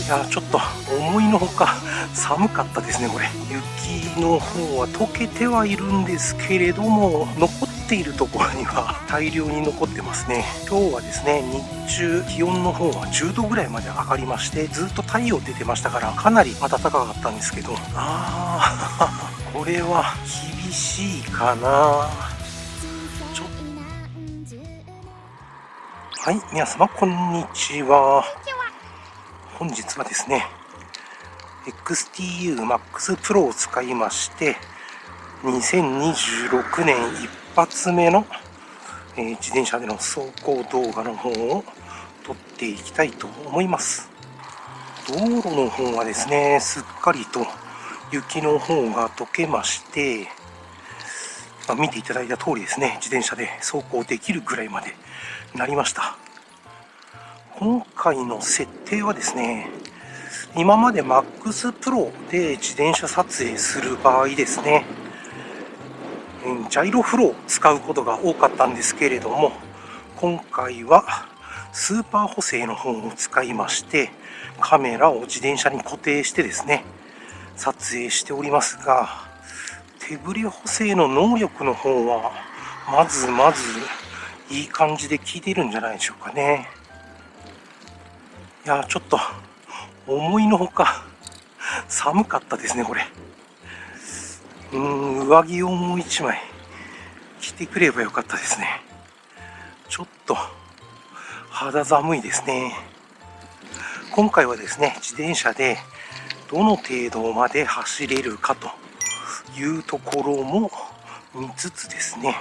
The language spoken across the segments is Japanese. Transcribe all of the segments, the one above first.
いやちょっと思いのほか寒かったですね。これ雪の方は溶けてはいるんですけれども、残っているところには大量に残ってますね。今日はですね、日中気温の方は10度ぐらいまで上がりまして、ずっと太陽出てましたからかなり暖かかったんですけど、これは厳しいかな。はい、皆様こんにちは。本日はですね、XTU Max Pro を使いまして、2026年一発目の、自転車での走行動画の方を撮っていきたいと思います。道路の方はですね、すっかりと雪の方が溶けまして、見ていただいた通りですね、自転車で走行できるぐらいまでなりました。今回の設定はですね、今まで MAX Pro で自転車撮影する場合ですね、ジャイロフローを使うことが多かったんですけれども、今回はスーパー補正の方を使いまして、カメラを自転車に固定してですね、撮影しておりますが、手ブレ補正の能力の方はまずいい感じで効いているんじゃないでしょうかね。いやちょっと思いのほか寒かったですね。これ上着をもう1枚着てくればよかったですね。ちょっと肌寒いですね。今回はですね、自転車でどの程度まで走れるかというところも見つつですね、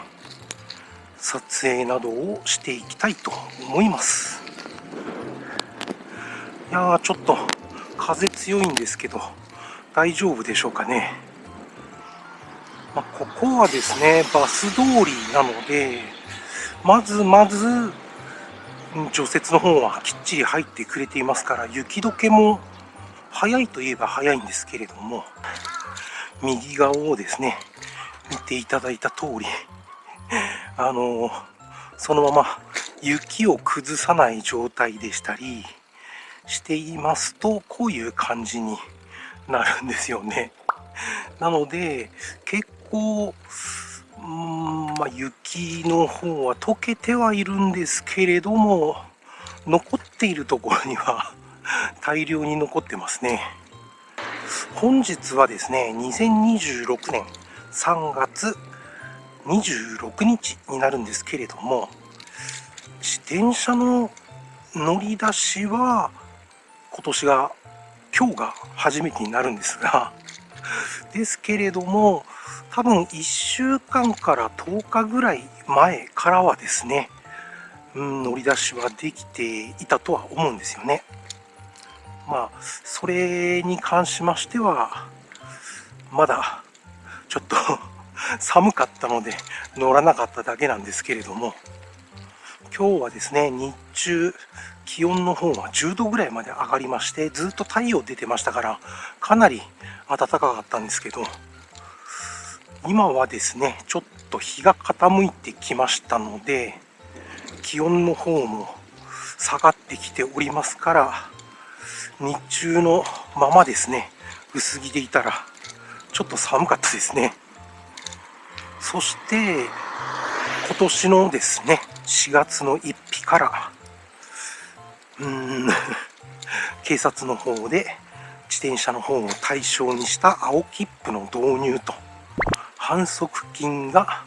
撮影などをしていきたいと思います。いやーちょっと風強いんですけど大丈夫でしょうかね。ここはですね、バス通りなので、まず除雪の方はきっちり入ってくれていますから、雪解けも早いといえば早いんですけれども、右側をですね、見ていただいた通り、そのまま雪を崩さない状態でしたりしていますと、こういう感じになるんですよね。なので結構雪の方は溶けてはいるんですけれども、残っているところには大量に残ってますね。本日はですね、2026年3月26日になるんですけれども、自転車の乗り出しは今日が初めてになるんですが、ですけれども、多分1週間から10日ぐらい前からはですね、乗り出しはできていたとは思うんですよね。それに関しましては、まだちょっと寒かったので乗らなかっただけなんですけれども、今日はですね、日中気温の方は10度ぐらいまで上がりまして、ずっと太陽出てましたからかなり暖かかったんですけど、今はですねちょっと日が傾いてきましたので、気温の方も下がってきておりますから、日中のままですね、薄着でいたらちょっと寒かったですね。そして今年のですね4月の1日から警察の方で自転車の方を対象にした青切符の導入と、反則金が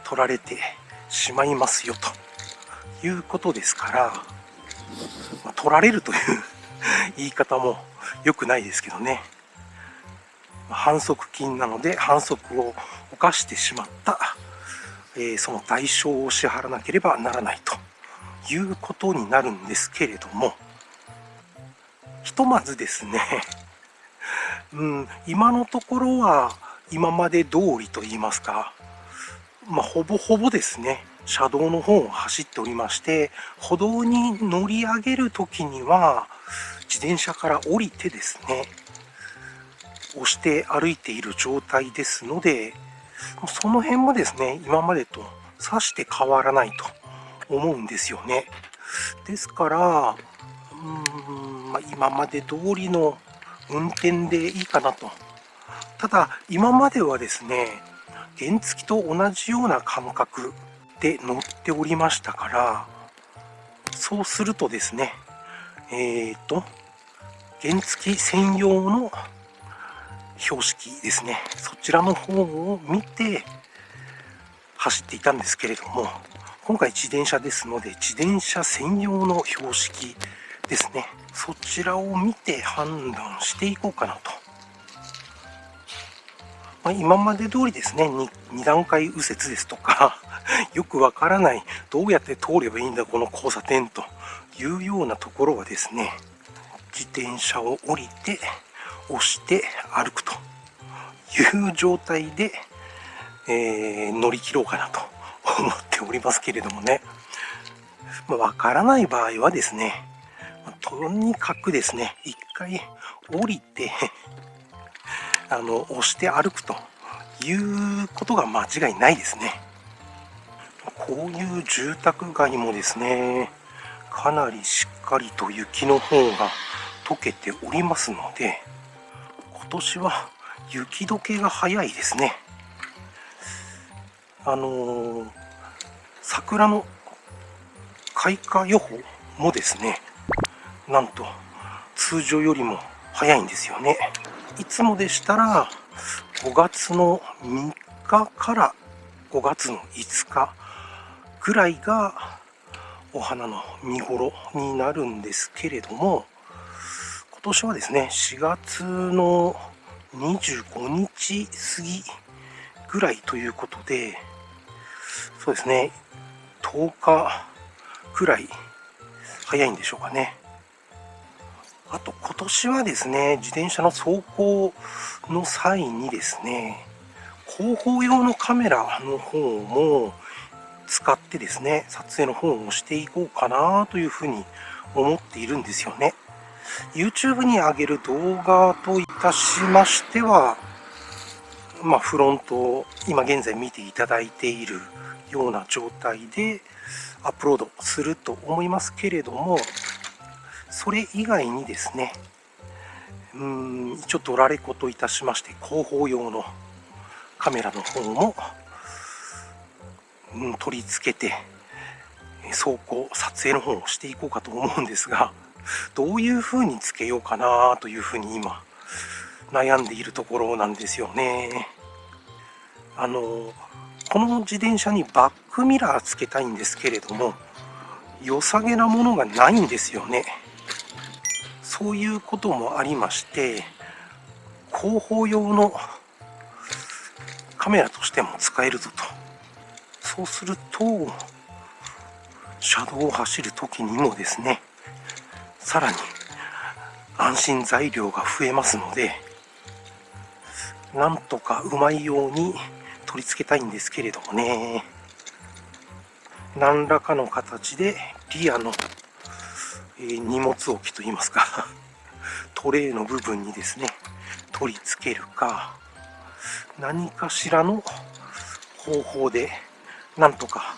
取られてしまいますよということですから、取られるという言い方も良くないですけどね、反則金なので反則を犯してしまった、その代償を支払わなければならないということになるんですけれども、ひとまずですね、今のところは今まで通りといいますか、ほぼほぼですね、車道の方を走っておりまして、歩道に乗り上げる時には自転車から降りてですね、押して歩いている状態ですので、その辺もですね、今までとさして変わらないと思うんですよね。ですから、今まで通りの運転でいいかなと。ただ今まではですね、原付と同じような感覚で乗っておりましたから、そうするとですね、原付専用の標識ですね、そちらの方を見て走っていたんですけれども、今回自転車ですので、自転車専用の標識ですね、そちらを見て判断していこうかなと。今まで通りですね、2段階右折ですとか、よくわからない、どうやって通ればいいんだこの交差点というようなところはですね、自転車を降りて押して歩くという状態で、乗り切ろうかなと思っておりますけれどもね。わからない場合はですね、とにかくですね、一回降りて押して歩くということが間違いないですね。こういう住宅街もですね、かなりしっかりと雪の方が溶けておりますので、今年は雪解けが早いですね。桜の開花予報もですね、なんと通常よりも早いんですよね。いつもでしたら5月の3日から5月の5日ぐらいがお花の見頃になるんですけれども、今年はですね、4月の25日過ぎぐらいということで、そうですね、10日くらい早いんでしょうかね。あと今年はですね、自転車の走行の際にですね、広報用のカメラの方も使ってですね、撮影の方をしていこうかなというふうに思っているんですよね。YouTube に上げる動画といたしましては、フロントを今現在見ていただいているような状態でアップロードすると思いますけれども、それ以外にですね、一応ドラレコといたしまして広報用のカメラの方も、取り付けて走行撮影の方をしていこうかと思うんですが、どういう風につけようかなというふうに今悩んでいるところなんですよね。この自転車にバックミラーつけたいんですけれども、良さげなものがないんですよね。そういうこともありまして、広報用のカメラとしても使えるぞと。そうすると車道を走る時にもですね、さらに安心材料が増えますので、なんとかうまいように取り付けたいんですけれどもね。何らかの形でリアの荷物置きといいますかトレイの部分にですね取り付けるか、何かしらの方法でなんとか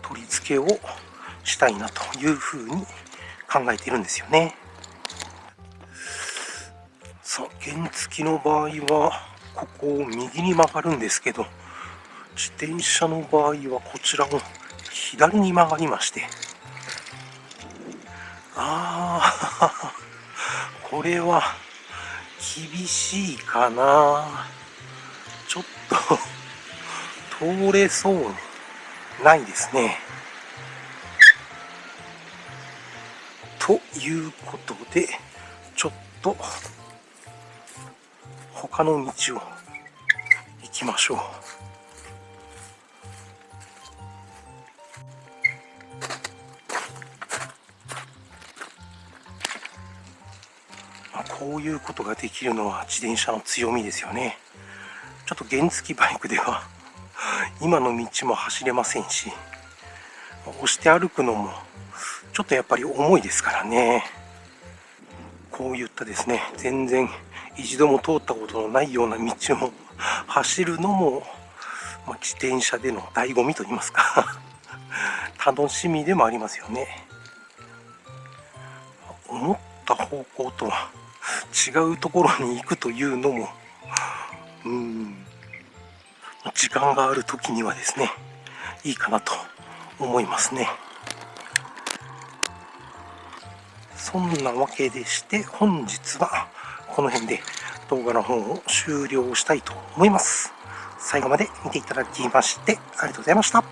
取り付けをしたいなというふうに考えているんですよね。さあ、原付の場合はここを右に曲がるんですけど、自転車の場合はこちらを左に曲がりまして、これは厳しいかな。ちょっと通れそうにないですね。ということで、ちょっと他の道を行きましょう。こういうことができるのは自転車の強みですよね。ちょっと原付バイクでは今の道も走れませんし、押して歩くのもちょっとやっぱり重いですからね。こういったですね、全然一度も通ったことのないような道を走るのも、自転車での醍醐味といいますか楽しみでもありますよね。思った方向とは違うところに行くというのも、時間がある時にはですね、いいかなと思いますね。そんなわけでして本日はこの辺で動画の方を終了したいと思います。最後まで見ていただきましてありがとうございました。